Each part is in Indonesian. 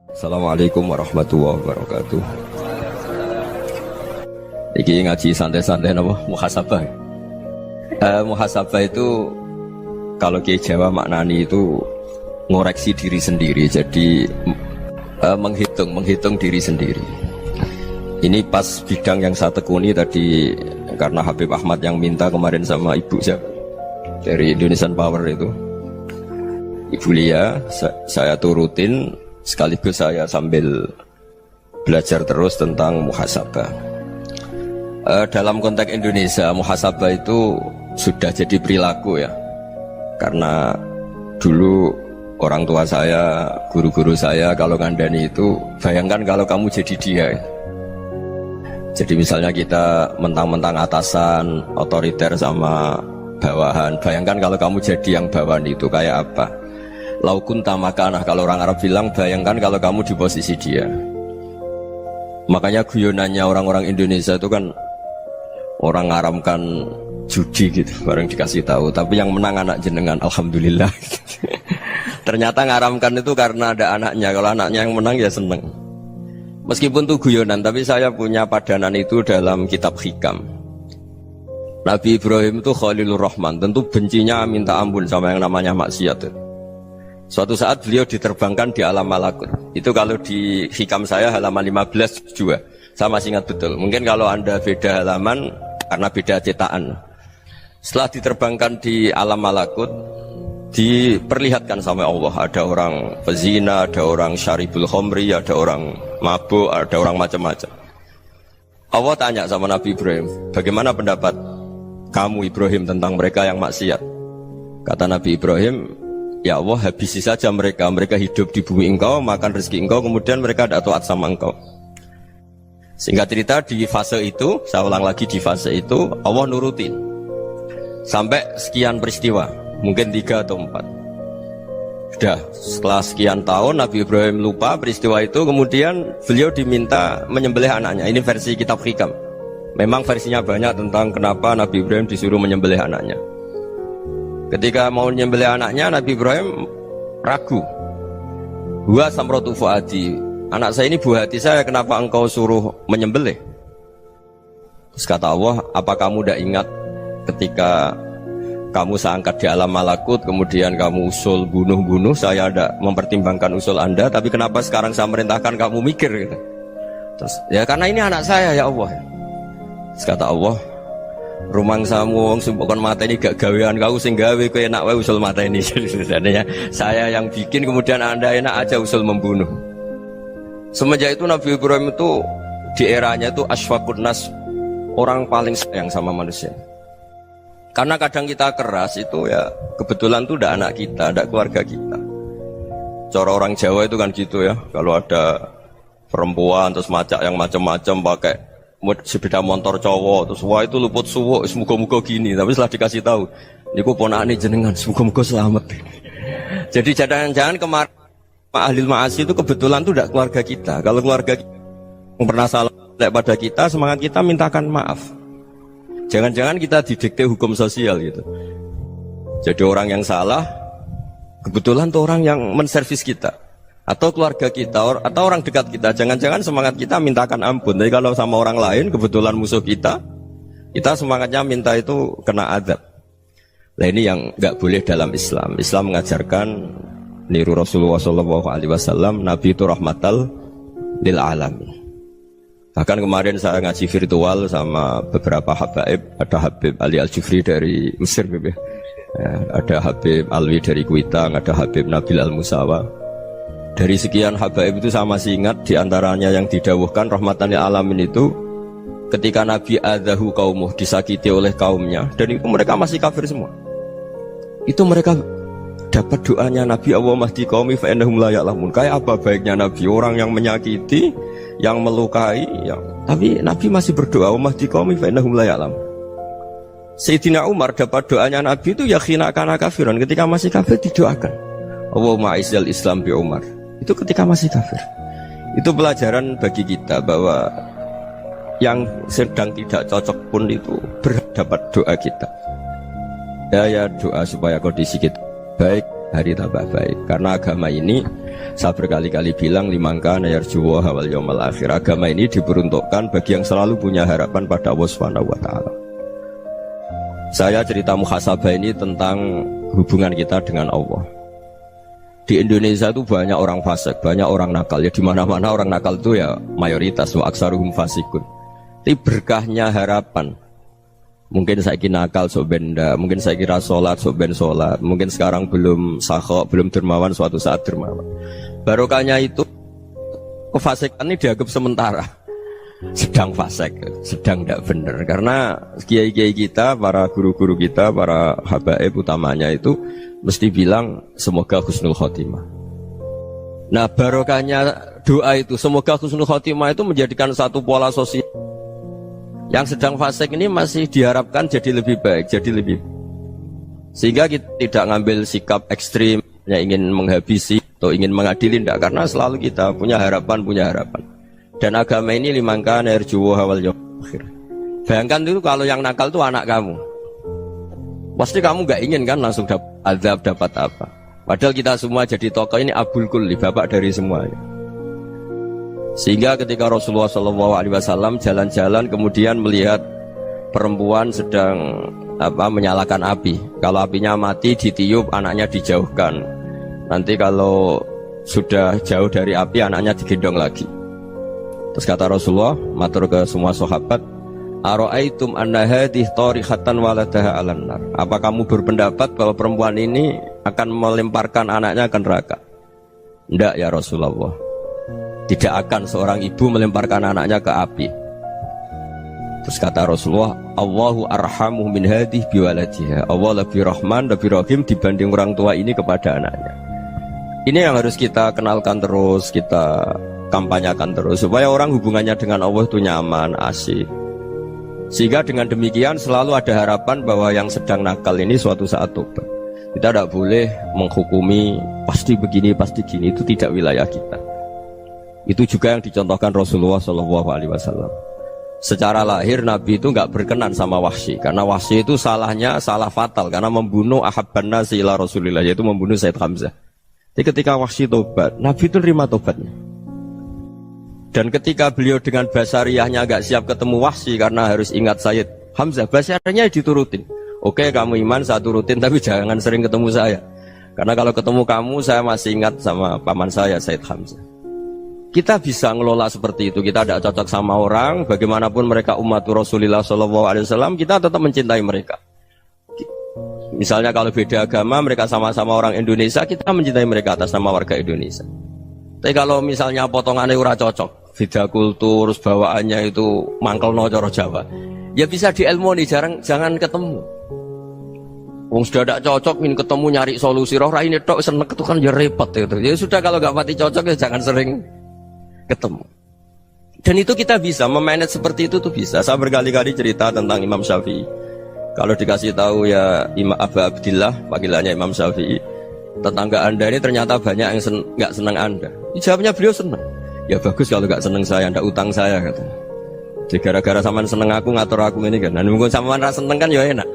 Assalamualaikum warahmatullahi wabarakatuh. Iki ngaji santai-santai nama muhasabah. Muhasabah itu kalau Kiai Jawa maknani itu ngoreksi diri sendiri. Jadi menghitung diri sendiri. Ini pas bidang yang saya tekuni tadi karena Habib Ahmad yang minta kemarin sama ibu saya dari Indonesian Power itu. Ibu Lia, saya turutin sekaligus saya sambil belajar terus tentang muhasabah. Dalam konteks Indonesia, muhasabah itu sudah jadi perilaku ya. Karena dulu orang tua saya, guru-guru saya kalau ngandani itu, bayangkan kalau kamu jadi dia. Jadi misalnya kita mentang-mentang atasan, otoriter sama bawahan. Bayangkan kalau kamu jadi yang bawahan itu kayak apa? Laukun tamakanah, kalau orang Arab bilang, bayangkan kalau kamu di posisi dia. Makanya guyonannya orang-orang Indonesia itu kan orang ngaramkan judi gitu, bareng dikasih tahu. Tapi yang menang anak jenengan, alhamdulillah. Ternyata ngaramkan itu karena ada anaknya. Kalau anaknya yang menang ya seneng. Meskipun itu guyonan, tapi saya punya padanan itu dalam kitab hikam. Nabi Ibrahim itu Khalilur Rahman, tentu bencinya minta ampun sama yang namanya maksiat. Suatu saat beliau diterbangkan di alam malakut. Itu kalau di hikam saya halaman 15 juga. Saya masih ingat betul. Mungkin kalau Anda beda halaman karena beda cetakan. Setelah diterbangkan di alam malakut, diperlihatkan sama Allah. Ada orang pezina, ada orang syaribul khomri, ada orang mabuk, ada orang macam-macam. Allah tanya sama Nabi Ibrahim, bagaimana pendapat kamu Ibrahim tentang mereka yang maksiat? Kata Nabi Ibrahim, ya Allah, habisi saja mereka. Mereka hidup di bumi engkau, makan rezeki engkau, kemudian mereka tidak taat sama engkau. Singkat cerita di fase itu, saya ulang lagi di fase itu, Allah nurutin sampai sekian peristiwa, mungkin 3 atau 4. Sudah, setelah sekian tahun Nabi Ibrahim lupa peristiwa itu, kemudian beliau diminta menyembelih anaknya. Ini versi kitab hikam. Memang versinya banyak tentang kenapa Nabi Ibrahim disuruh menyembelih anaknya. Ketika mau menyembelih anaknya, Nabi Ibrahim ragu. Huwa samratu fuadi, anak saya ini buah hati saya, kenapa engkau suruh menyembelih? Terus kata Allah, apa kamu tidak ingat ketika kamu saya angkat di alam malakut, kemudian kamu usul bunuh-bunuh, saya tidak mempertimbangkan usul Anda, tapi kenapa sekarang saya merintahkan kamu mikir gitu? Terus, ya karena ini anak saya ya Allah. Terus kata Allah, rumang samu wong sumpukon mata ini gak gawean kau sing gawe kowe enak wae usul mata ini. Sebenarnya saya yang bikin, kemudian Anda enak aja usul membunuh. Semenjak itu Nabi Ibrahim itu di eranya itu asfaqun nas, orang paling sayang sama manusia. Karena kadang kita keras itu ya kebetulan tuh udah anak kita, ada keluarga kita. Cara orang Jawa itu kan gitu ya, kalau ada perempuan terus macak yang macam-macam pakai sepeda motor cowok, terus wah itu luput suwo, semoga-moga gini. Tapi setelah dikasih tahu, niku ponakane jenengan, semoga-moga selamat. Jadi jangan-jangan kemarin ahli ma'asi itu kebetulan tuh tidak keluarga kita. Kalau keluarga kita yang pernah salah pada kita, semangat kita mintakan maaf. Jangan-jangan kita didikte hukum sosial gitu. Jadi orang yang salah, kebetulan tuh orang yang menservis kita. Atau keluarga kita, atau orang dekat kita, jangan-jangan semangat kita mintakan ampun. Tapi kalau sama orang lain, kebetulan musuh kita semangatnya minta itu kena adab. Nah ini yang nggak boleh dalam Islam. Islam mengajarkan niru Rasulullah SAW, Nabi itu rahmatal lil alamin. Bahkan kemarin saya ngaji virtual sama beberapa habaib, ada Habib Ali Al-Jufri dari Mesir, ada Habib Alwi dari Kuitang, ada Habib Nabil Al-Musawa. Dari sekian habaib itu saya masih ingat diantaranya yang didawuhkan rahmatan lil alamin itu ketika Nabi adzahu qaumuh, disakiti oleh kaumnya, dan itu mereka masih kafir semua. Itu mereka dapat doanya Nabi, Allahumma hdi qaumi fa innahum la ya'lamun. Kayak apa baiknya Nabi, orang yang menyakiti, yang melukai, tapi Nabi masih berdoa, Allahumma hdi qaumi fa innahum la ya'lamun. Sayyidina Umar dapat doanya Nabi itu ya khina kana kafiran, ketika masih kafir didoakan, Allahumma aizzal Islam bi Umar. Itu ketika masih kafir. Itu pelajaran bagi kita bahwa yang sedang tidak cocok pun itu berdapat doa kita. Ya doa supaya kondisi kita baik, hari tambah baik. Karena agama ini Saya berkali-kali bilang limangka nayarjuwa wal yaumal akhir. Agama ini diperuntukkan bagi yang selalu punya harapan pada Allah Subhanahu wa taala. Saya cerita muhasabah ini tentang hubungan kita dengan Allah. Di Indonesia itu banyak orang fasik, banyak orang nakal. Ya di mana-mana orang nakal itu ya mayoritas, wa aksaruhum fasikun. Tapi berkahnya harapan. Mungkin saya kira nakal sok benda, mungkin saya kira sholat sok ben sholat, mungkin sekarang belum sakhok, belum dermawan, suatu saat dermawan. Barokahnya itu kefasikan ini dianggap sementara, sedang fasik, sedang tidak benar. Karena kiai-kiai kita, para guru-guru kita, para habaib utamanya itu mesti bilang semoga husnul khotimah. Nah barokahnya doa itu semoga husnul khotimah itu menjadikan satu pola sosial. Yang sedang fasik ini masih diharapkan jadi lebih baik, jadi lebih. Sehingga kita tidak ngambil sikap ekstrim, yang ingin menghabisi atau ingin mengadili, tidak. Karena selalu kita punya harapan. Dan agama ini limangka nerjuwa wal yaumal akhir. Bayangkan itu kalau yang nakal itu anak kamu. Pasti kamu gak ingin kan langsung dapat azab, dapat apa. Padahal kita semua jadi tokoh ini abul kulli, bapak dari semuanya. Sehingga ketika Rasulullah SAW jalan-jalan kemudian melihat perempuan sedang menyalakan api. Kalau apinya mati ditiup, anaknya dijauhkan. Nanti kalau sudah jauh dari api, anaknya digendong lagi. Terus kata Rasulullah, matur ke semua sahabat, Aro'aitum anna hadih tarihatan waladaha alan nar. Apa kamu berpendapat bahwa perempuan ini akan melemparkan anaknya ke neraka? Tidak ya Rasulullah. Tidak akan seorang ibu melemparkan anaknya ke api. Terus kata Rasulullah, Allahu arhamu min hadih biwaladiha. Allah lebih rahman, lebih rahim dibanding orang tua ini kepada anaknya. Ini yang harus kita kenalkan terus, kita kampanyakan terus, supaya orang hubungannya dengan Allah itu nyaman, asik. Sehingga dengan demikian selalu ada harapan bahwa yang sedang nakal ini suatu saat tobat. Kita tidak boleh menghukumi pasti begini, pasti gini, itu tidak wilayah kita. Itu juga yang dicontohkan Rasulullah SAW. Secara lahir Nabi itu nggak berkenan sama Wahsy, karena Wahsy itu salahnya salah fatal karena membunuh ahabban nasi ila Rasulillah, yaitu membunuh Sayyid Hamzah. Jadi ketika Wahsy tobat, Nabi itu terima tobatnya. Dan ketika beliau dengan basariyahnya nggak siap ketemu Wahsy karena harus ingat Sayyid Hamzah, basariyahnya diturutin. Oke, kamu iman saya turutin, tapi jangan sering ketemu saya. Karena kalau ketemu kamu saya masih ingat sama paman saya Sayyid Hamzah. Kita bisa ngelola seperti itu. Kita tidak cocok sama orang, bagaimanapun mereka umat Rasulullah SAW, kita tetap mencintai mereka. Misalnya kalau beda agama, mereka sama-sama orang Indonesia, kita mencintai mereka atas nama warga Indonesia. Tapi kalau misalnya potongannya ora cocok, beda kultur, bawaannya itu mangkelno cara Jawa, ya bisa diilmoni, jangan ketemu. Wong sudah tidak cocok, ingin ketemu nyari solusi. Roh ini tok seneng itu kan ya repot itu. Ya sudah kalau nggak pati cocok ya jangan sering ketemu. Dan itu kita bisa memanage seperti itu tuh bisa. Saya berkali-kali cerita tentang Imam Syafi'i. Kalau dikasih tahu ya Imam Abu Abdillah, panggilannya Imam Syafi'i, tetangga anda ini ternyata banyak yang nggak senang anda. Jawabnya beliau senang. Ya bagus kalau nggak senang saya, ndak utang saya katanya. Jadi gara-gara saman seneng aku ngatur aku ini kan. Dan mungkin saman rasa seneng kan ya enak.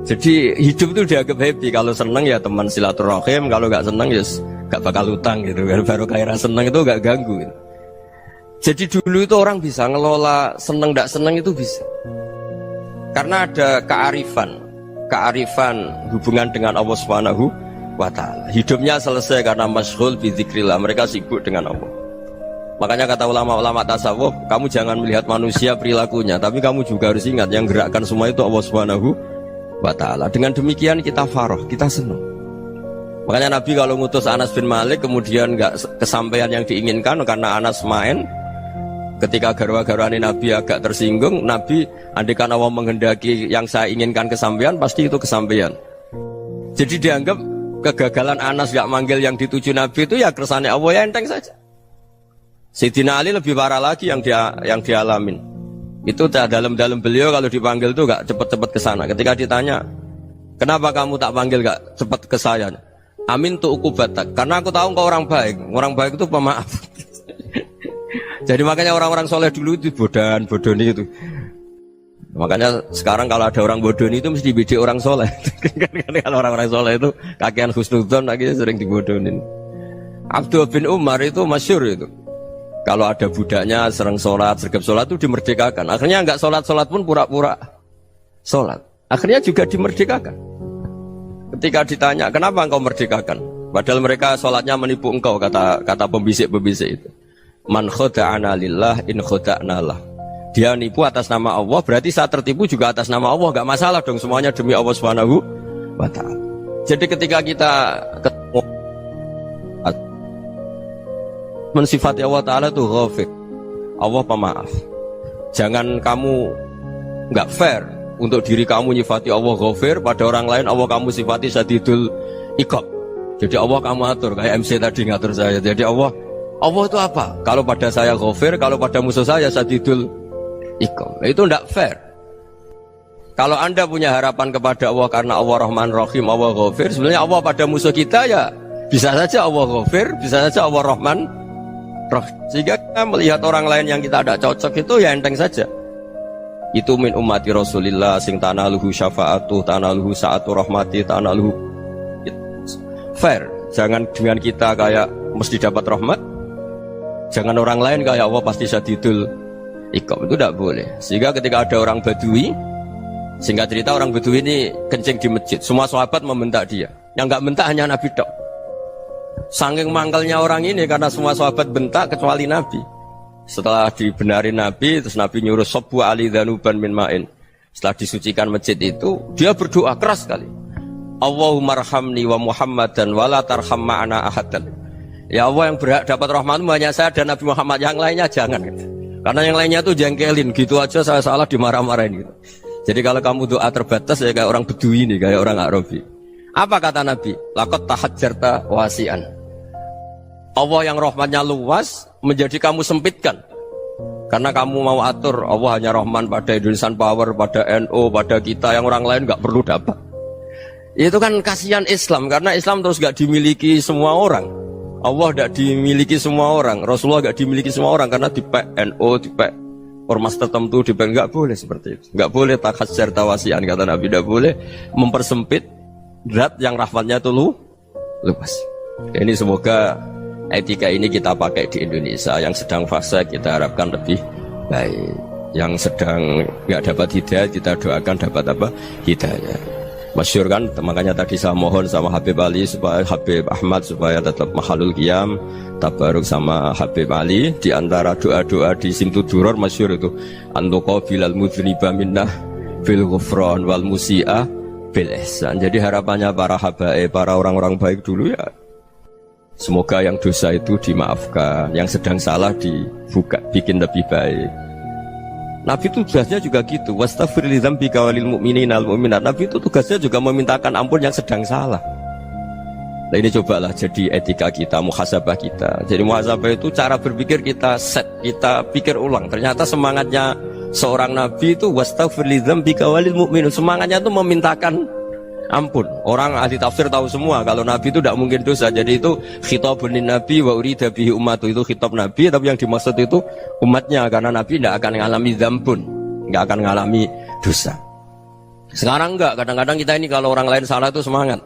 Jadi hidup itu dianggap happy. Kalau seneng ya teman silaturahim, kalau nggak seneng ya nggak bakal utang gitu. Baru kayak rasa seneng itu nggak ganggu. Gitu. Jadi dulu itu orang bisa ngelola seneng tidak seneng itu bisa. Karena ada kearifan hubungan dengan Allah Subhanahu wa taala. Hidupnya selesai karena masyghul bi dzikrillah, mereka sibuk dengan Allah. Makanya kata ulama-ulama tasawuf, kamu jangan melihat manusia perilakunya, tapi kamu juga harus ingat yang gerakkan semua itu Allah Subhanahu wa taala. Dengan demikian kita farah, kita senang. Makanya Nabi kalau ngutus Anas bin Malik kemudian nggak kesampaian yang diinginkan karena Anas main. Ketika garwa-garwani Nabi agak tersinggung, Nabi andaikan Allah menghendaki yang saya inginkan kesampaian, pasti itu kesampaian. Jadi dianggap kegagalan Anas gak manggil yang dituju Nabi itu ya kersane Allah, ya enteng saja. Sayyidina Ali lebih parah lagi yang dialamin. Itu dalam beliau kalau dipanggil itu gak cepet-cepet ke sana. Ketika ditanya, kenapa kamu tak panggil gak cepet ke saya? Amin tu ukubatak, karena aku tahu engkau orang baik. Orang baik itu pemaaf. Jadi makanya orang-orang soleh dulu itu bodoni itu. Makanya sekarang kalau ada orang bodoni itu mesti beda orang soleh. Kalau orang-orang soleh itu kakean husnudzon lagi sering dibodonin. Abdullah bin Umar itu masyhur itu. Kalau ada budaknya sering sholat, sergap sholat itu dimerdekakan. Akhirnya nggak sholat pun pura-pura sholat. Akhirnya juga dimerdekakan. Ketika ditanya, kenapa engkau merdekakan? Padahal mereka sholatnya menipu engkau, kata pembisik-pembisik itu. Man khoda'ana lillah in khoda'na lah. Dia nipu atas nama Allah, berarti saat tertipu juga atas nama Allah. Gak masalah dong, semuanya demi Allah Subhanahu wa ta'ala. Jadi ketika kita ketemu mensifati Allah Ta'ala itu ghafir, Allah pemaaf. Jangan kamu gak fair untuk diri kamu nyifati Allah ghafir, pada orang lain Allah kamu sifati syadidul iqab. Jadi Allah kamu atur, kayak MC tadi ngatur saya. Jadi Allah itu apa? Kalau pada saya ghafir, kalau pada musuh saya syadidul iqab. Itu tidak fair. Kalau Anda punya harapan kepada Allah karena Allah Rahman Rahim, Allah ghafir, sebenarnya Allah pada musuh kita ya bisa saja Allah ghafir, bisa saja Allah Rahman Rahim. Sehingga kita melihat orang lain yang kita tidak cocok itu ya enteng saja. Itu min ummati Rasulillah sing tanaluhu syafa'atu, tanaluhu sa'atu rahmati, tanaluhu fair. Jangan dengan kita kayak mesti dapat rahmat. Jangan orang lain kayak Allah pasti syadidul iqab. Itu tidak boleh. Sehingga ketika ada orang Badui, singkat cerita orang Badui ini kencing di masjid, semua sahabat membentak dia. Yang nggak bentak hanya Nabi tok. Saking mangkelnya orang ini karena semua sahabat bentak kecuali Nabi. Setelah dibenarin Nabi, terus Nabi nyuruh sobu ali dhanuban min ma'in. Setelah disucikan masjid itu, dia berdoa keras sekali. Allahumma arhamni wa Muhammadan wa la tarham ma'ana ahadan. Ya Allah, yang berhak dapat rahmatmu hanya saya dan Nabi Muhammad, yang lainnya jangan gitu. Karena yang lainnya itu jengkelin, gitu aja saya salah dimarah-marahin gitu. Jadi kalau kamu doa terbatas ya kayak orang Bedui ini, kayak orang Arabi. Apa kata Nabi? Laqad tahajjarta wasi'an. Allah yang rahmatnya luas menjadi kamu sempitkan karena kamu mau atur Allah hanya Rahman pada Indonesian Power, pada NU, pada kita yang orang lain nggak perlu dapat. Itu kan kasihan Islam karena Islam terus nggak dimiliki semua orang. Allah nggak dimiliki semua orang, Rasulullah nggak dimiliki semua orang karena dipek NU, dipek ormas tertentu, dipek nggak boleh seperti itu. Nggak boleh takhasyar tawasian kata Nabi, nggak boleh mempersempit zat yang rahmatnya itu luas. Ini semoga etika ini kita pakai di Indonesia. Yang sedang fase kita harapkan lebih baik. Yang sedang nggak dapat hidayah kita doakan dapat apa? Hidayah. Masyhur kan, makanya tadi saya mohon sama Habib Ali supaya Habib Ahmad supaya tetap mahalul qiyam, tabaruk sama Habib Ali. Di antara doa-doa di Simtud Duror masyhur itu antuqa bilal mudhniba minnah bil ghufran wal musi'a bil ihsan. Jadi harapannya para habaib, para orang-orang baik dulu ya, semoga yang dosa itu dimaafkan, yang sedang salah dibuka, bikin lebih baik. Nabi itu tugasnya juga gitu. Wastaghfir li dzambika walil mu'minina wal mu'minat. Nabi itu tugasnya juga memintakan ampun yang sedang salah. Nah ini cobalah jadi etika kita, muhasabah kita. Jadi muhasabah itu cara berpikir kita set, kita pikir ulang. Ternyata semangatnya seorang Nabi itu wastaghfir li dzambika walil mu'minun. Semangatnya itu memintakan ampun. Orang ahli tafsir tahu semua kalau Nabi itu tidak mungkin dosa. Jadi itu khitabun Nabi wa urida bihi ummatu, itu khitab Nabi tapi yang dimaksud itu umatnya karena Nabi tidak akan mengalami dzambun, tidak akan mengalami dosa. Sekarang enggak, kadang-kadang kita ini kalau orang lain salah itu semangat.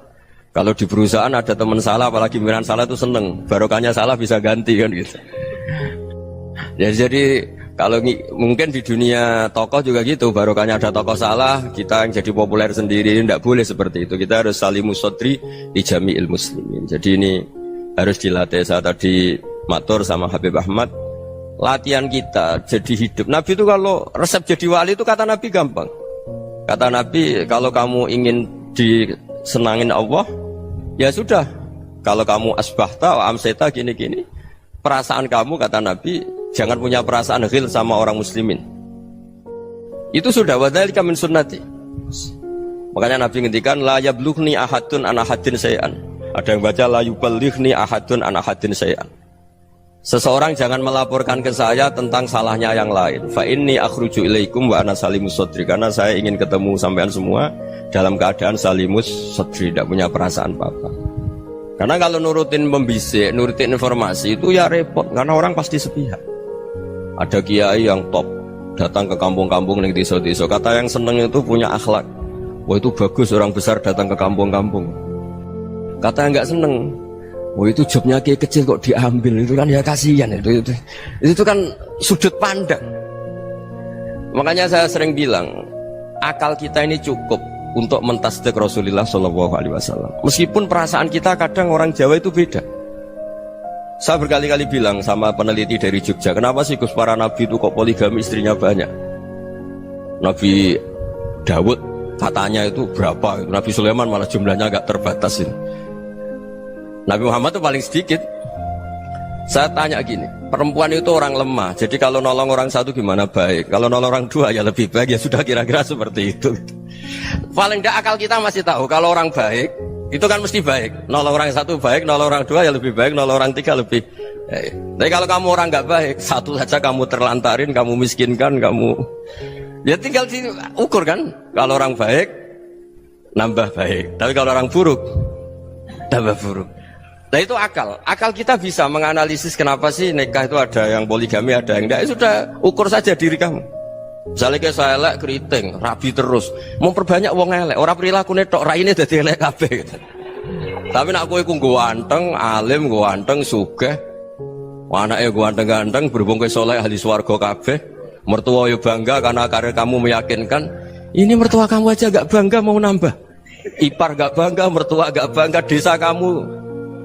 Kalau di perusahaan ada teman salah apalagi pimpinan salah itu seneng, barokahnya salah bisa ganti kan gitu. Ya jadi kalau mungkin di dunia tokoh juga gitu, barokahnya ada tokoh salah, kita yang jadi populer sendiri, tidak boleh seperti itu. Kita harus salimus sodri di jami'il muslimin. Jadi ini harus dilatih. Saya tadi matur sama Habib Ahmad, latihan kita jadi hidup. Nabi itu kalau resep jadi wali itu kata Nabi gampang. Kata Nabi, kalau kamu ingin disenangin Allah, ya sudah. Kalau kamu asbahta wa amseta gini-gini, perasaan kamu kata Nabi, jangan punya perasaan ghil sama orang muslimin. Itu sudah wadzalika min sunnati. Makanya Nabi ngendikan la yablughni ahadun an ahadin syai'an. Ada yang baca la yuballighni ahadun an ahadin syai'an. Seseorang jangan melaporkan ke saya tentang salahnya yang lain. Fa inni akhruju ilaikum wa ana salimus sadri. Karena saya ingin ketemu sampean semua dalam keadaan salimus sadri, tidak punya perasaan apa-apa. Karena kalau nurutin pembisik, nurutin informasi itu ya repot, karena orang pasti sepihak. Ada kiai yang top datang ke kampung-kampung ning desa-desa, kata yang seneng itu punya akhlak. Wah itu bagus orang besar datang ke kampung-kampung. Kata yang nggak seneng, Oh itu jobnya kayak kecil kok diambil, itu kan ya kasihan itu kan sudut pandang. Makanya saya sering bilang akal kita ini cukup untuk mentasdik Rasulullah SAW. Meskipun perasaan kita kadang orang Jawa itu beda. Saya berkali-kali bilang sama peneliti dari Jogja, kenapa sih Gus para nabi itu kok poligami istrinya banyak? Nabi Dawud katanya itu berapa? Nabi Sulaiman malah jumlahnya agak terbatas ini. Nabi Muhammad itu paling sedikit. Saya tanya gini, perempuan itu orang lemah, jadi kalau nolong orang satu gimana baik, kalau nolong orang dua ya lebih baik, ya sudah kira-kira seperti itu. Paling tidak akal kita masih tahu kalau orang baik itu kan mesti baik, nolong orang satu baik, nolong orang dua ya lebih baik, nolong orang tiga lebih baik. Tapi kalau kamu orang nggak baik, satu saja kamu terlantarin, kamu miskinkan, kamu ya tinggal diukur kan. Kalau orang baik nambah baik, tapi kalau orang buruk tambah buruk. Nah itu akal kita bisa menganalisis kenapa sih nikah itu ada yang poligami, ada yang enggak. Sudah ukur saja diri kamu. Misalnya kayak saya elek keriting, rabi terus, memperbanyak wong elek, orang perilaku netok, raine dadi elek kabeh. Tapi nak kowe ku ganteng, alim, ganteng, sugih, anake ganteng-ganteng, berhubung kowe saleh ahli swarga kabeh, mertua yo bangga karena karir kamu meyakinkan. Ini mertua kamu aja gak bangga mau nambah. Ipar gak bangga, mertua gak bangga, desa kamu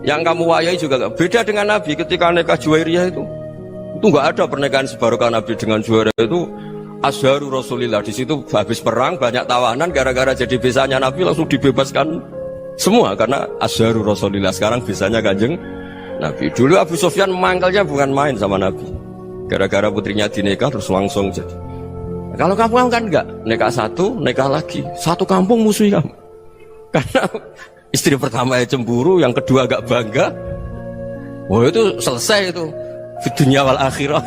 yang kamu wayai juga gak beda dengan Nabi ketika nikah Juwairiyah itu gak ada pernikahan sebarokah Nabi dengan Juwairiyah itu Azharu Rasulillah. Di situ habis perang banyak tawanan, gara-gara jadi besanya Nabi langsung dibebaskan semua karena Azharu Rasulillah. Sekarang besanya Kanjeng Nabi. Dulu Abu Sufyan mangkalnya bukan main sama Nabi, gara-gara putrinya dinikah terus langsung jadi. Kalau kamu kan enggak, nikah satu, nikah lagi, satu kampung musuhi kamu karena istri pertama ya cemburu, yang kedua agak bangga. Wah itu selesai itu di dunia wal akhirah.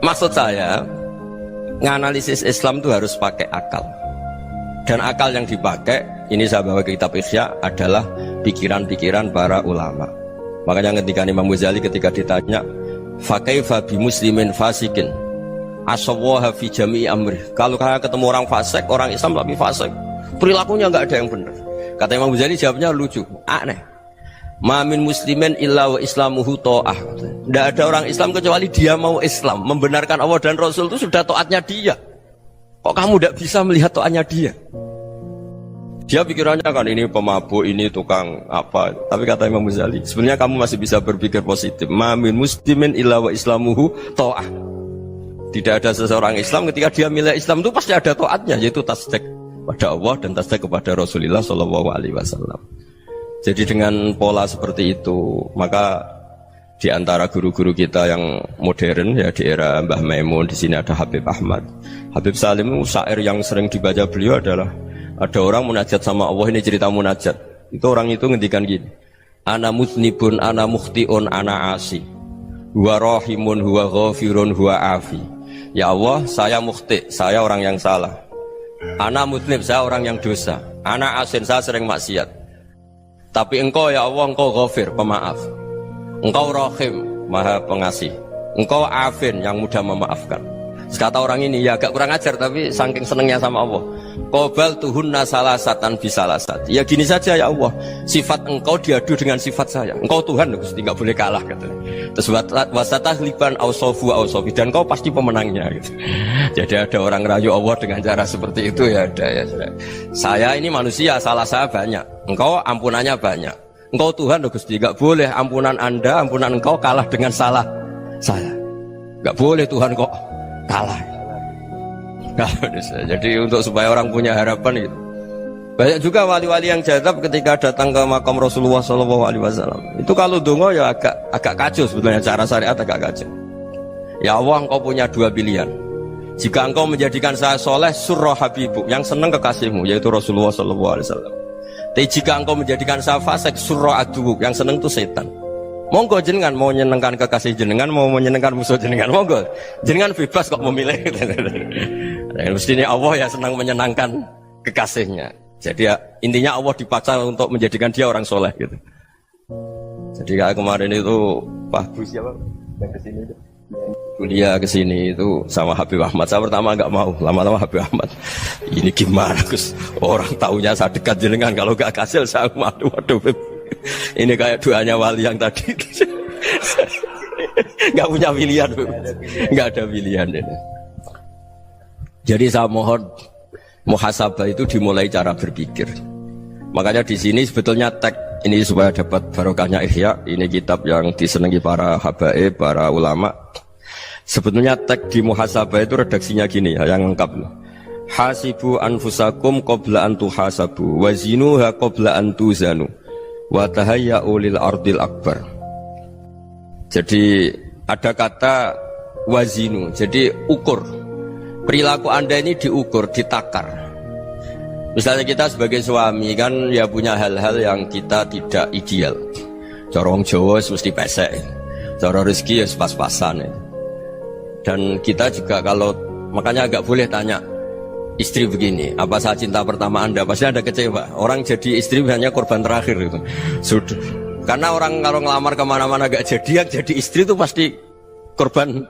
Maksud saya nganalisis Islam itu harus pakai akal. Dan akal yang dipakai, ini saya bawa ke kitab Ihya, adalah pikiran-pikiran para ulama. Makanya ketika Imam Ghazali ketika ditanya fakaifa bi muslimin fasikin asawaha fi jami'i amri, kalau kalian ketemu orang fasik, orang Islam tapi fasik, perilakunya nggak ada yang benar. Kata Imam Ghazali jawabnya lucu, aneh. Mamin muslimin illa wa islamuhu ta'ah. Tidak ada orang Islam kecuali dia mau Islam, membenarkan Allah dan Rasul itu sudah taatnya dia. Kok kamu tidak bisa melihat taatnya dia? Dia pikirannya kan ini pemabuk, ini tukang apa. Tapi kata Imam Ghazali, sebenarnya kamu masih bisa berpikir positif. Mamin muslimin illa wa islamuhu ta'ah. Tidak ada seseorang Islam ketika dia milih Islam itu pasti ada taatnya, yaitu tasdik pada Allah dan tasdik kepada Rasulullah SAW. Jadi dengan pola seperti itu, maka di antara guru-guru kita yang modern ya di era Mbah Maimun, di sini ada Habib Ahmad, Habib Salim, syair yang sering dibaca beliau adalah ada orang munajat sama Allah. Ini cerita munajat. Itu orang itu ngendikan gini, ana muznibun, ana mukhtiun, ana asi, huwa rahimun, huwa ghafirun, huwa afi. Ya Allah, saya mukhti, saya orang yang salah. Ana muznib, saya orang yang dosa. Ana asin, saya sering maksiat. Tapi engkau ya Allah, engkau ghafir, pemaaf. Engkau rahim, maha pengasih. Engkau afin, yang mudah memaafkan. Kata orang ini, ya agak kurang ajar, tapi saking senengnya sama Allah. Qobal tuhunna salasatan bisalasat. Ya gini saja ya Allah, sifat engkau diadu dengan sifat saya. Engkau Tuhan, Gusti, nggak boleh kalah katanya. Terus wasatah liban ausofu ausofi, dan engkau pasti pemenangnya gitu. Jadi ada orang rayu Allah dengan cara seperti itu ya ada ya. Saya ini manusia, salah saya banyak. Engkau ampunannya banyak. Engkau Tuhan, Gusti, nggak boleh ampunan Anda, ampunan engkau kalah dengan salah saya. Nggak boleh Tuhan kok kalah. Jadi untuk supaya orang punya harapan gitu. Banyak juga wali-wali yang jadab ketika datang ke makam Rasulullah SAW. Itu kalau dongo ya agak kacau sebetulnya, cara syariat agak kacau. Ya Allah, engkau punya dua pilihan. Jika engkau menjadikan saya soleh, surah habibu, yang senang kekasihmu, yaitu Rasulullah SAW. Tapi jika engkau menjadikan saya fasik, surah aduuk, yang senang itu setan. Monggo jenengan mau menyenangkan kekasih jenengan, mau menyenangkan musuh jenengan, monggo jenengan bebas kok memilih. Mestinya Allah ya senang menyenangkan kekasihnya. Jadi ya, intinya Allah dipaksa untuk menjadikan dia orang soleh gitu. Jadi kayak kemarin itu Pak Gus siapa yang kesini itu. kuliah ke sini itu sama Habib Ahmad. Saya pertama nggak mau, lama-lama Habib Ahmad. Ini gimana Gus? Orang taunya saya dekat jenengan, kalau nggak kasil saya waduh, Beb. Ini kayak doanya wali yang tadi. Nggak punya pilihan, Beb. Nggak ada pilihan ini. Jadi saya mohon muhasabah itu dimulai cara berpikir. Makanya di sini sebetulnya tag ini supaya dapat barokahnya Ihya. Ini kitab yang disenangi para habaib, para ulama. Sebetulnya tag di muhasabah itu redaksinya gini ya, yang lengkap. Hasibu anfusakum qabla an tuhasabu wazinuha qabla an tuzanu wa tahayya'u lil ardil akbar. Jadi ada kata wazinu, jadi ukur. Perilaku Anda ini diukur, ditakar. Misalnya kita sebagai suami kan ya punya hal-hal yang kita tidak ideal. Corong Jawa mesti pesek, cara rezeki ya pas-pasan ya. Dan kita juga kalau makanya agak boleh tanya istri begini, apa saat cinta pertama Anda? Pasti Anda kecewa. Orang jadi istri hanya korban terakhir itu. Sudah. Karena orang kalau ngelamar kemana-mana gak jadi, yang jadi istri itu pasti korban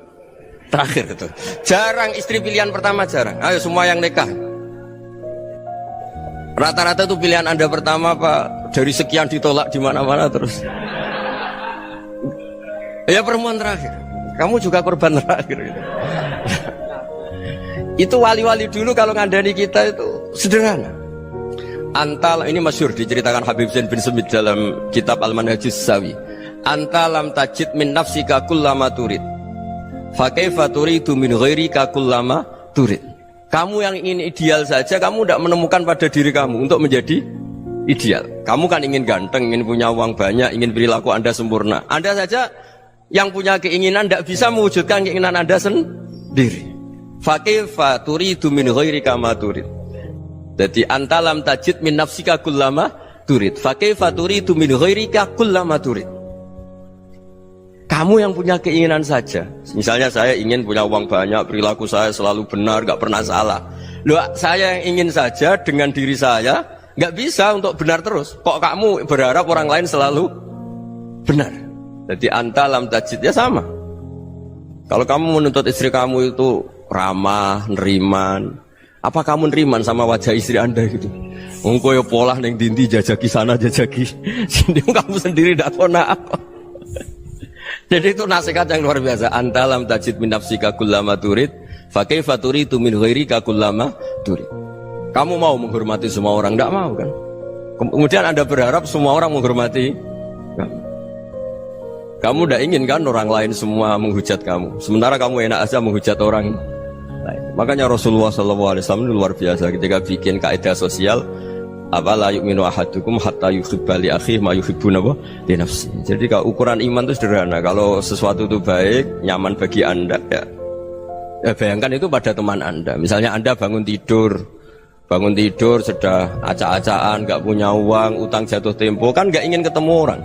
terakhir itu. Jarang istri pilihan pertama, jarang. Ayo semua yang nikah. Rata-rata itu pilihan Anda pertama Pak, dari sekian ditolak di mana-mana terus. Ya perempuan terakhir. Kamu juga korban terakhir gitu. Itu wali-wali dulu kalau ngandani kita itu sederhana. Antal ini masyhur diceritakan Habib Zain bin Semit dalam kitab Al-Manhajus Sawi. Antalam tajid min nafsika kullama turid. Fa kaifa turidu min ghairika kullama turid. Kamu yang ingin ideal saja kamu tidak menemukan pada diri kamu untuk menjadi ideal. Kamu kan ingin ganteng, ingin punya uang banyak, ingin perilaku Anda sempurna. Anda saja yang punya keinginan tidak bisa mewujudkan keinginan Anda sendiri. Fakaifa turidu min ghairika ma turid. Jadi antalam tajid min nafsika kullama turid. Fakaifa turidu min ghairika kullama turid. Kamu yang punya keinginan saja. Misalnya saya ingin punya uang banyak, perilaku saya selalu benar, gak pernah salah. Loh, saya yang ingin saja dengan diri saya gak bisa untuk benar terus. Kok kamu berharap orang lain selalu benar? Jadi antalam tajid ya sama. Kalau kamu menuntut istri kamu itu ramah, neriman, apa kamu neriman sama wajah istri Anda gitu? Engkau ya pola neng dindi jajaki sana jajaki sini, kamu sendiri tidak tahu apa. Jadi itu nasihat yang luar biasa. Antalam tajid min nafsika kullama turid, fa kaifa turidu min ghairika kullama turid. Kamu mau menghormati semua orang? Tidak mau kan? Kemudian Anda berharap semua orang menghormati kamu. Kamu tidak ingin kan orang lain semua menghujat kamu. Sementara kamu enak aja menghujat orang lain. Makanya Rasulullah SAW luar biasa ketika bikin kaidah sosial. Apa la yu'minu ahadukum hatta yuhibba li akhihi ma yuhibbu li nafsihi. Jadi kalau ukuran iman itu sederhana. Kalau sesuatu itu baik, nyaman bagi Anda ya bayangkan itu pada teman Anda. Misalnya Anda bangun tidur sudah acak-acakan, gak punya uang, utang jatuh tempo, kan gak ingin ketemu orang.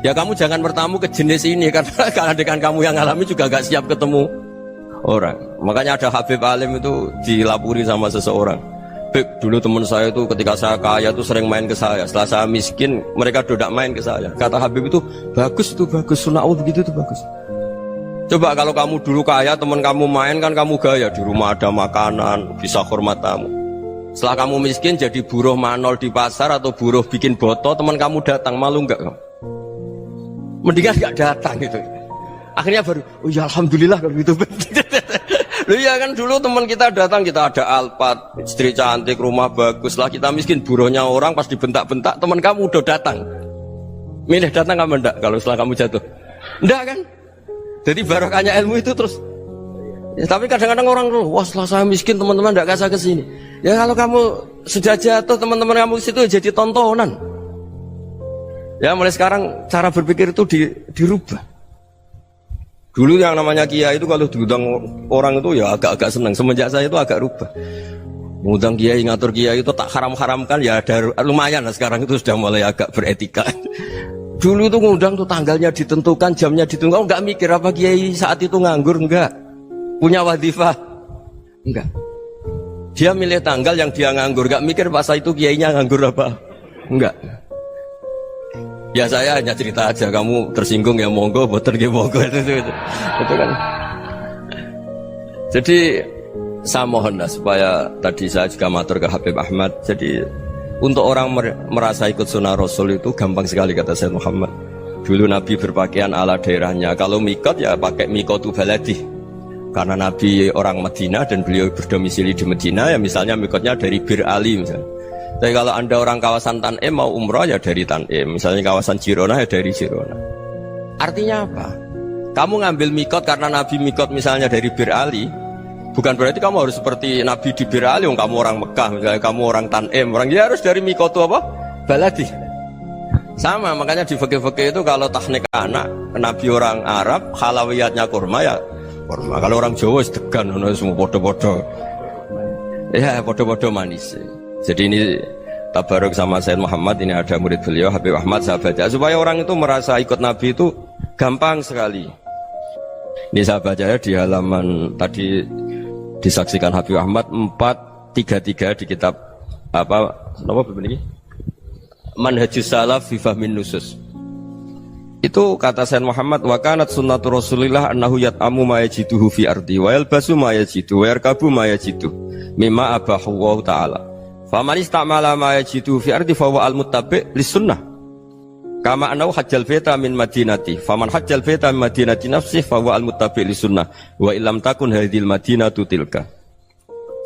Ya kamu jangan bertamu ke jenis ini karena dengan kamu yang alami juga gak siap ketemu orang. Makanya ada Habib Alim itu dilapuri sama seseorang. Beb, dulu teman saya itu ketika saya kaya itu sering main ke saya. Setelah saya miskin, mereka tidak main ke saya. Kata Habib itu bagus, sunnah Allah begitu itu bagus. Coba kalau kamu dulu kaya, teman kamu main kan kamu gaya. Di rumah ada makanan, bisa hormat tamu. Setelah kamu miskin jadi buruh manol di pasar atau buruh bikin boto, teman kamu datang, malu enggak kamu? Mendingan enggak datang gitu. Akhirnya baru, oh ya alhamdulillah kalau gitu. Loh iya kan dulu teman kita datang, kita ada Alphard, istri cantik, rumah bagus. Lah kita miskin, buruhnya orang pas dibentak-bentak, teman kamu udah datang. Milih datang kamu enggak kalau setelah kamu jatuh? Enggak kan? Jadi barokahnya ilmu itu terus. Ya, tapi kadang-kadang orang tuh, wah setelah saya miskin teman-teman enggak kasih ke sini. Ya kalau kamu sudah jatuh, teman-teman kamu ke situ jadi tontonan. Ya mulai sekarang cara berpikir itu dirubah. Dulu yang namanya kiai itu kalau diundang orang itu ya agak-agak senang. Semenjak saya itu agak rubah. Mengundang kiai, ngatur kiai itu tak haram-haramkan ya ada lumayan lah sekarang itu sudah mulai agak beretika. Dulu itu ngundang tuh tanggalnya ditentukan, jamnya ditentukan. Enggak mikir apa kiai saat itu nganggur, enggak. Punya wadifah, enggak. Dia milih tanggal yang dia nganggur, enggak mikir pas itu kiainya nganggur apa. Enggak. Ya saya hanya cerita aja, kamu tersinggung ya monggo, boten ya monggo itu kan. Jadi saya mohonlah supaya tadi saya juga matur ke Habib Ahmad. Jadi untuk orang merasa ikut sunnah Rasul itu gampang sekali kata Sayyid Muhammad. Dulu Nabi berpakaian ala daerahnya. Kalau mikot ya pakai mikotu baladi. Karena Nabi orang Madinah dan beliau berdomisili di Madinah, ya misalnya mikotnya dari Bir Ali misalnya. Tapi kalau anda orang kawasan Tanim mau umroh ya dari Tanim. Misalnya kawasan Jirona ya dari Jirona. Artinya apa? Kamu ngambil mikot karena Nabi mikot misalnya dari Bir Ali, bukan berarti kamu harus seperti Nabi di Bir Ali. Kamu orang Mekah, misalnya kamu orang Tanim, orang ya harus dari mikotu apa? Baladi. Sama, makanya di fikih-fikih itu kalau tahnik anak, Nabi orang Arab, halawiyatnya kurma ya kurma. Kalau orang Jawa sedegan, semua bodoh-bodoh. Ya, bodoh-bodoh manis. Jadi ini tabaruk sama Sayyid Muhammad, ini ada murid beliau, Habib Ahmad, saya baca. Supaya orang itu merasa ikut Nabi itu gampang sekali. Ini saya baca ya di halaman tadi disaksikan Habib Ahmad 433 di kitab apa begini? Manhajus Salaf fi Fahmin Nusus. Itu kata Sayyid Muhammad, wa kanat sunnatu Rasulillah annahu yat'amu ma yajiduhu fi ardi wa yalbasu ma yajidu wa yarkabu ma yajidu mimma abahu Allah taala. Faman istamala ma yajiduhu fi ardi fa huwa al-muttabi' lis-sunnah. Kama annahu hajjal baita min madinati. Faman hajjal baita min madinati nafsihi fa huwa al-muttabi' lis-sunnah wa illam takun hadhil madinatu tilka.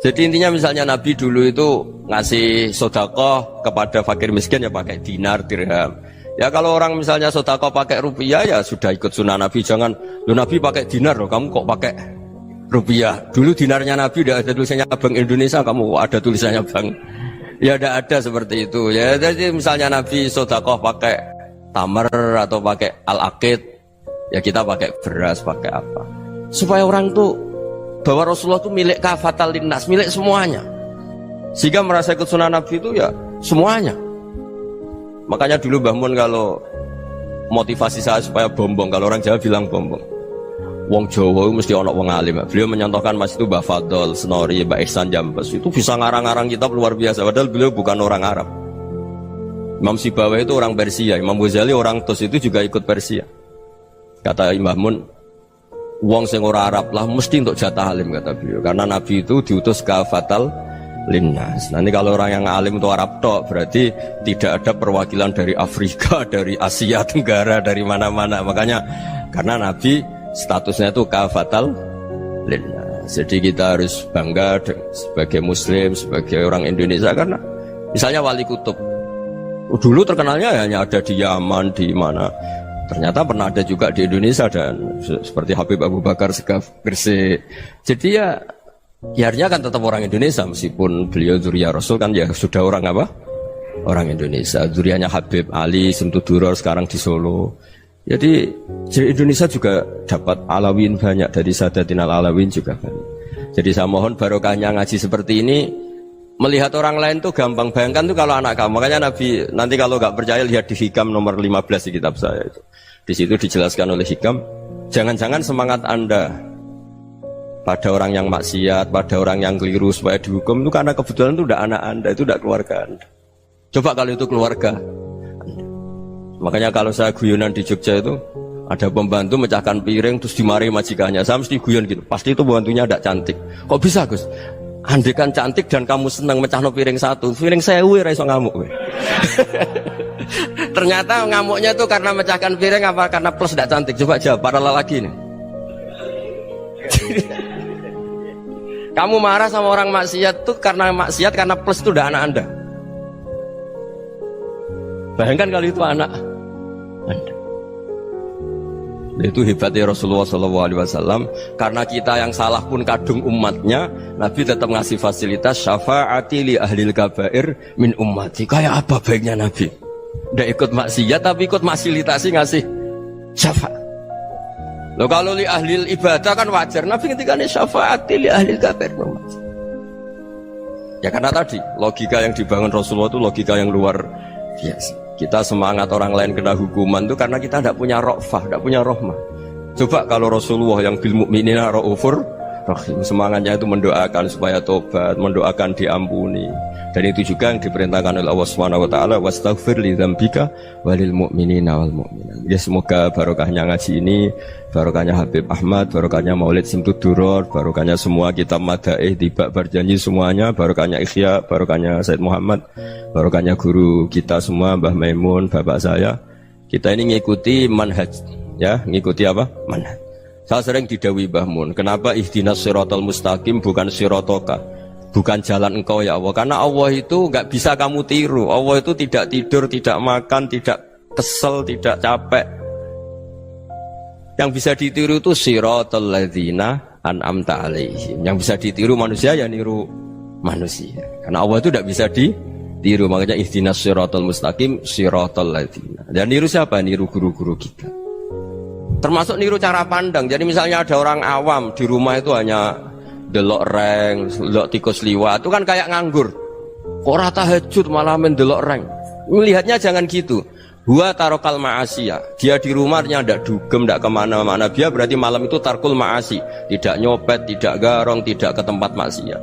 Jadi intinya misalnya Nabi dulu itu ngasih sedekah kepada fakir miskin ya pakai dinar, dirham. Ya kalau orang misalnya sedekah pakai rupiah ya sudah ikut sunnah Nabi. Jangan, lu Nabi pakai dinar loh, kamu kok pakai rupiah. Dulu dinarnya Nabi udah ada tulisannya Bank Indonesia, kamu ada tulisannya Bank. Ya tidak ada seperti itu. Ya jadi misalnya Nabi sedekah pakai tamar atau pakai al-aqid, ya kita pakai beras, pakai apa. Supaya orang tuh bahwa Rasulullah itu milik kafatal linnas, milik semuanya. Sehingga merasa ikut sunnah Nabi itu ya semuanya. Makanya dulu Mbah Mun kalau motivasi saya supaya bombong, kalau orang Jawa bilang bombong. Wong Jawa mesti ono wong alim. Beliau menyontohkan Mas itu Mbah Fadol, Senori, Mbah Ihsan Jambes. Itu bisa ngarang-ngarang kitab luar biasa. Padahal beliau bukan orang Arab. Imam Sibawai itu orang Persia, Imam Ghazali orang Tus itu juga ikut Persia. Kata Mbah Mun, wong sing ora Arab lah mesti untuk jatah alim kata beliau. Karena Nabi itu diutus kafatal linnas. Nanti kalau orang yang alim itu Arab tok, berarti tidak ada perwakilan dari Afrika, dari Asia Tenggara, dari mana-mana. Makanya karena Nabi statusnya itu kafatal linnas. Jadi kita harus bangga sebagai Muslim, sebagai orang Indonesia karena misalnya Wali Kutub dulu terkenalnya hanya ada di Yaman, di mana. Ternyata pernah ada juga di Indonesia dan seperti Habib Abu Bakar Segaf Gresik. Jadi ya akhirnya kan tetap orang Indonesia meskipun beliau zuriyah Rasul kan ya sudah orang apa? Orang Indonesia. Zuriyahnya Habib Ali Sentuduror sekarang di Solo. Jadi Indonesia juga dapat alawin banyak dari Sadatin al-Alawin juga banyak. Jadi saya mohon barokahnya ngaji seperti ini. Melihat orang lain tuh gampang, bayangkan tuh kalau anak kamu. Makanya Nabi nanti kalau nggak percaya lihat di Hikam nomor 15 di kitab saya itu. Di situ dijelaskan oleh Hikam, jangan-jangan semangat Anda pada orang yang maksiat, pada orang yang keliru supaya dihukum itu karena kebetulan itu udah anak Anda, itu udah keluarga Anda. Coba kalau itu keluarga Anda. Makanya kalau saya guyonan di Jogja itu ada pembantu mecahkan piring terus dimarahi majikannya, saya mesti guyon gitu. Pasti itu pembantunya tidak cantik. Kok bisa Gus? Andai kan cantik dan kamu senang mecahno piring satu, piring 1000 ra iso ngamuk. Ternyata ngamuknya tuh karena mecahkan piring apa karena plus tidak cantik? Coba jawab para lelaki nih. Kamu marah sama orang maksiat tuh karena maksiat karena plus itu udah anak Anda. Bayangkan kalau itu anak Anda. Itu hebatnya Rasulullah SAW. Karena kita yang salah pun kadung umatnya, Nabi tetap ngasih fasilitas syafaati li ahlil kabair min ummati. Kayak apa baiknya Nabi? Udah ikut maksiat tapi ikut fasilitasi ngasih syafaat. Loh kalau li ahlil ibadah kan wajar. Nabi ketika ini syafaati li ahlil kabair min ummati. Ya karena tadi logika yang dibangun Rasulullah itu logika yang luar biasa. Kita semangat orang lain kena hukuman itu karena kita tidak punya ra'fah, tidak punya rahmah. Coba kalau Rasulullah yang bil mukminina raufur rahim. Semangatnya itu mendoakan supaya tobat, mendoakan diampuni. Dan itu juga yang diperintahkan oleh Allah Subhanahu wa taala, wastaghfir li dzambika walil mu'minina wal mu'minat. Ya semoga barokahnya ngaji ini, barokahnya Habib Ahmad, barokahnya Maulid Simtud Duror, barokahnya semua kitab madaih, tiba berjanji semuanya, barokahnya Ikhya, barokahnya Said Muhammad, barokahnya guru kita semua, Mbah Maimun, bapak saya. Kita ini ngikuti manhaj, ya, ngikuti apa? Manhaj. Saya sering didhawuhi Mbah Mun, kenapa ihdinas siratal mustaqim bukan siratoka, bukan jalan engkau ya Allah, karena Allah itu nggak bisa kamu tiru. Allah itu tidak tidur, tidak makan, tidak kesel, tidak capek. Yang bisa ditiru itu siratal ladzina an'amta alaihim. Yang bisa ditiru manusia ya niru manusia, karena Allah itu tidak bisa ditiru. Makanya ihdinas siratal mustaqim siratal ladzina. Dan niru siapa? Niru guru-guru kita. Termasuk niru cara pandang. Jadi misalnya ada orang awam di rumah itu hanya delok reng, delok tikus liwat, itu kan kayak nganggur. Kok ora tahajud malah mendelok reng. Melihatnya jangan gitu. Huwa tarokal ma'asiyah. Dia di rumahnya ndak dugem, ndak kemana-mana. Dia berarti malam itu tarkul ma'asi. Tidak nyopet, tidak garong, tidak ke tempat maksiat.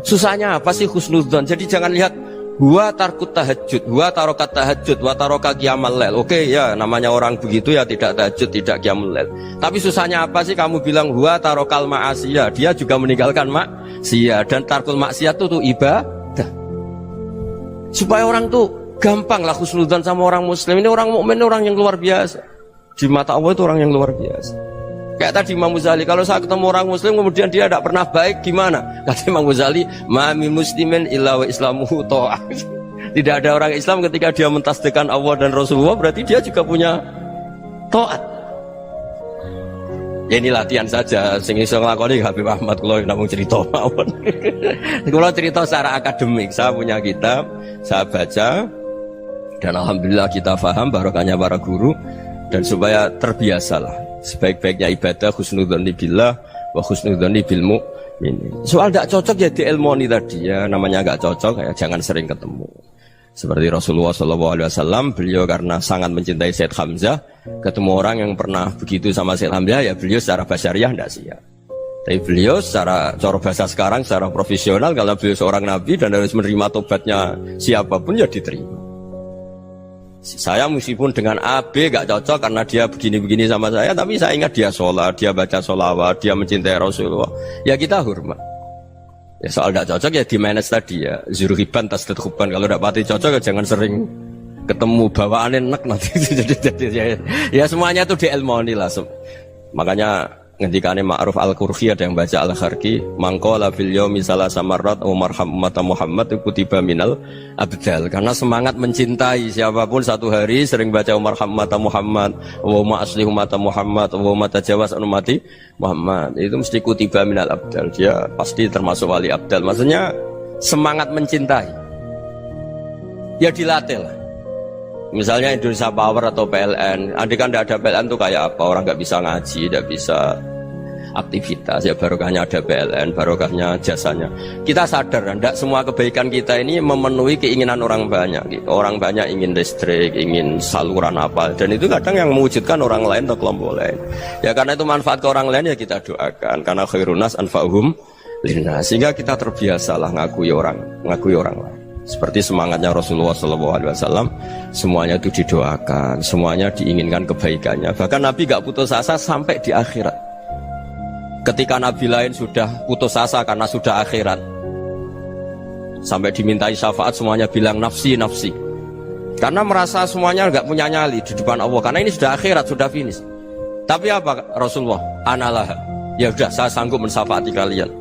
Susahnya apa sih husnudzon? Jadi jangan lihat huwa tarkut tahajud, huwa tarokat tahajud, wa taroka qiyamal lail. Oke ya, namanya orang begitu ya tidak tahajud, tidak qiyamul lail. Tapi susahnya apa sih kamu bilang huwa tarokal ma'asiyah? Dia juga meninggalkan maksiat, dan tarkul maksiat itu tuh ibadah. Supaya orang tuh gampang lah husnudzon sama orang muslim. Ini orang mukmin, orang yang luar biasa. Di mata Allah itu orang yang luar biasa. Kayak tadi Imam Ghazali, kalau saya ketemu orang muslim kemudian dia tidak pernah baik, gimana? Kata Imam Ghazali, ma min muslimin illa wa islamuhu ta'ah. Tidak ada orang Islam ketika dia mentasdihkan Allah dan Rasulullah, berarti dia juga punya taat. Ya ini latihan saja, sing iso nglakoni Habib Ahmad kula namung cerita mawon. Kula cerita secara akademik, saya punya kitab, saya baca, dan alhamdulillah kita paham barokahnya para guru, dan supaya terbiasalah. Sebaik-baiknya ibadah husnudzon billah wa husnudzon bil mu'min. Soal tidak cocok ya diilmoni tadi ya, namanya nggak cocok ya jangan sering ketemu. Seperti Rasulullah SAW, beliau karena sangat mencintai Said Hamzah, ketemu orang yang pernah begitu sama Said Hamzah ya beliau secara basyariah tidak siap. Tapi beliau secara cara bahasa sekarang, secara profesional, kalau beliau seorang nabi dan harus menerima tobatnya siapapun ya diterima. Saya meskipun dengan A, B gak cocok karena dia begini-begini sama saya, tapi saya ingat dia sholat, dia baca sholawat, dia mencintai Rasulullah, ya kita hormat. Ya soal gak cocok ya di manage tadi ya, zurhiban tasdid huban. Kalau gak pati cocok ya jangan sering ketemu, bawaannya enak nanti. Jadi ya semuanya itu diilmoni lah. Makanya ngendikane Ma'ruf Al-Qurhi ada yang baca Al-Kharqi, mangqala fil yaumi salasa marrat wa marham umat Muhammad kutiba minal abdal. Karena semangat mencintai siapapun satu hari sering baca marham umat Muhammad wa ma asli umat Muhammad wa ma tajawaz an umati Muhammad, itu mesti kutiba minal abdal. Dia pasti termasuk wali abdal. Maksudnya semangat mencintai ya dilatih lah. Misalnya Indonesia Power atau PLN, andai kan tidak ada PLN tuh kayak apa? Orang nggak bisa ngaji, nggak bisa aktivitas. Ya barokahnya ada PLN, barokahnya jasanya. Kita sadar, tidak semua kebaikan kita ini memenuhi keinginan orang banyak. Gitu. Orang banyak ingin listrik, ingin saluran apa, dan itu kadang yang mewujudkan orang lain atau kelompok lain. Ya karena itu manfaat ke orang lain ya kita doakan. Karena khairunas anfa'uhum linnas. Sehingga kita terbiasalah ngakui orang lain. Seperti semangatnya Rasulullah SAW, semuanya itu didoakan, semuanya diinginkan kebaikannya. Bahkan Nabi gak putus asa sampai di akhirat. Ketika Nabi lain sudah putus asa karena sudah akhirat, sampai dimintai syafaat semuanya bilang nafsi, nafsi. Karena merasa semuanya gak punya nyali di depan Allah, karena ini sudah akhirat, sudah finish. Tapi apa Rasulullah? Analah, ya sudah saya sanggup mensyafaati kalian.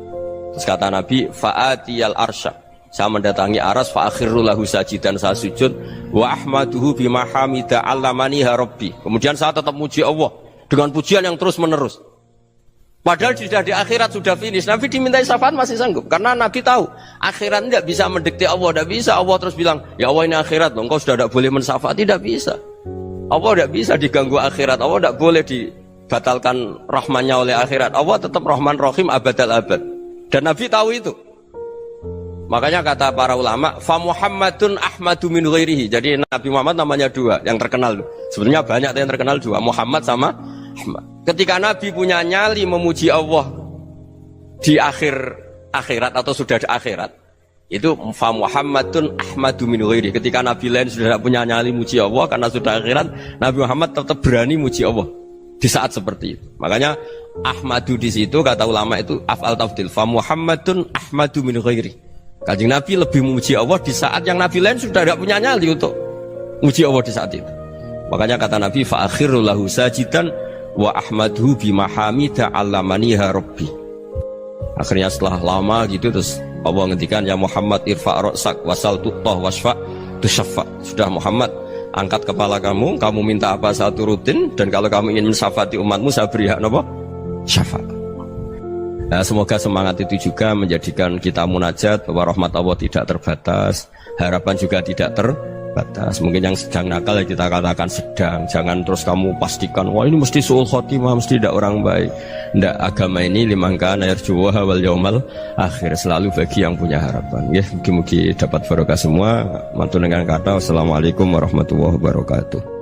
Terus kata Nabi, fa'atiyal arsya, saya mendatangi aras, fa'akhirru lahu sajidan, saya sujud, wa ahmaduhu bima hamida allamaniha rabbi. Kemudian saya tetap muji Allah dengan pujian yang terus menerus. Padahal sudah di akhirat, sudah finish. Nabi dimintai syafaat masih sanggup, karena Nabi tahu akhirat tidak bisa mendikte Allah, tidak bisa. Allah terus bilang, ya Allah ini akhirat loh, engkau sudah tidak boleh mensyafaat, tidak bisa. Allah tidak bisa diganggu akhirat, Allah tidak boleh dibatalkan rahmannya oleh akhirat. Allah tetap Rahman Rahim abadal abad. Dan Nabi tahu itu. Makanya kata para ulama, fa Muhammadun ahmadu min ghairihi. Jadi Nabi Muhammad namanya dua yang terkenal. Sebenarnya banyak yang terkenal dua, Muhammad sama Ahmad. Ketika Nabi punya nyali memuji Allah di akhir akhirat atau sudah di akhirat itu fa Muhammadun ahmadu min ghairi. Ketika Nabi lain sudah tidak punya nyali muji Allah karena sudah akhirat, Nabi Muhammad tetap berani muji Allah di saat seperti itu. Makanya ahmadu di situ kata ulama itu af'al tafdil, fa Muhammadun ahmadu min ghairi. Kanjeng Nabi lebih memuji Allah di saat yang Nabi lain sudah tidak punya nyali untuk muji Allah di saat itu. Makanya kata Nabi fa akhiru lahu sajidan wa ahmaduhu bi mahamida 'allamaniha rabbi. Akhirnya setelah lama gitu terus Allah ngendikan ya Muhammad irfa' ra'sak wasal tu'tah wasfa' tusyaffa. Sudah Muhammad, angkat kepala kamu minta apa saya turutin, dan kalau kamu ingin mensyafaati umatmu saya beri hak napa? Syafaat. Nah, semoga semangat itu juga menjadikan kita munajat bahwa rahmat Allah tidak terbatas, harapan juga tidak terbatas. Mungkin yang sedang nakal ya kita katakan sedang, jangan terus kamu pastikan wah ini mesti suul khotimah, mesti tidak orang baik. Ndak, agama ini liman kana yarjuwa wal yaumal akhir, selalu bagi yang punya harapan. Ya, mugi-mugi dapat barokah semua. Mantu dengan kata wassalamualaikum warahmatullahi wabarakatuh.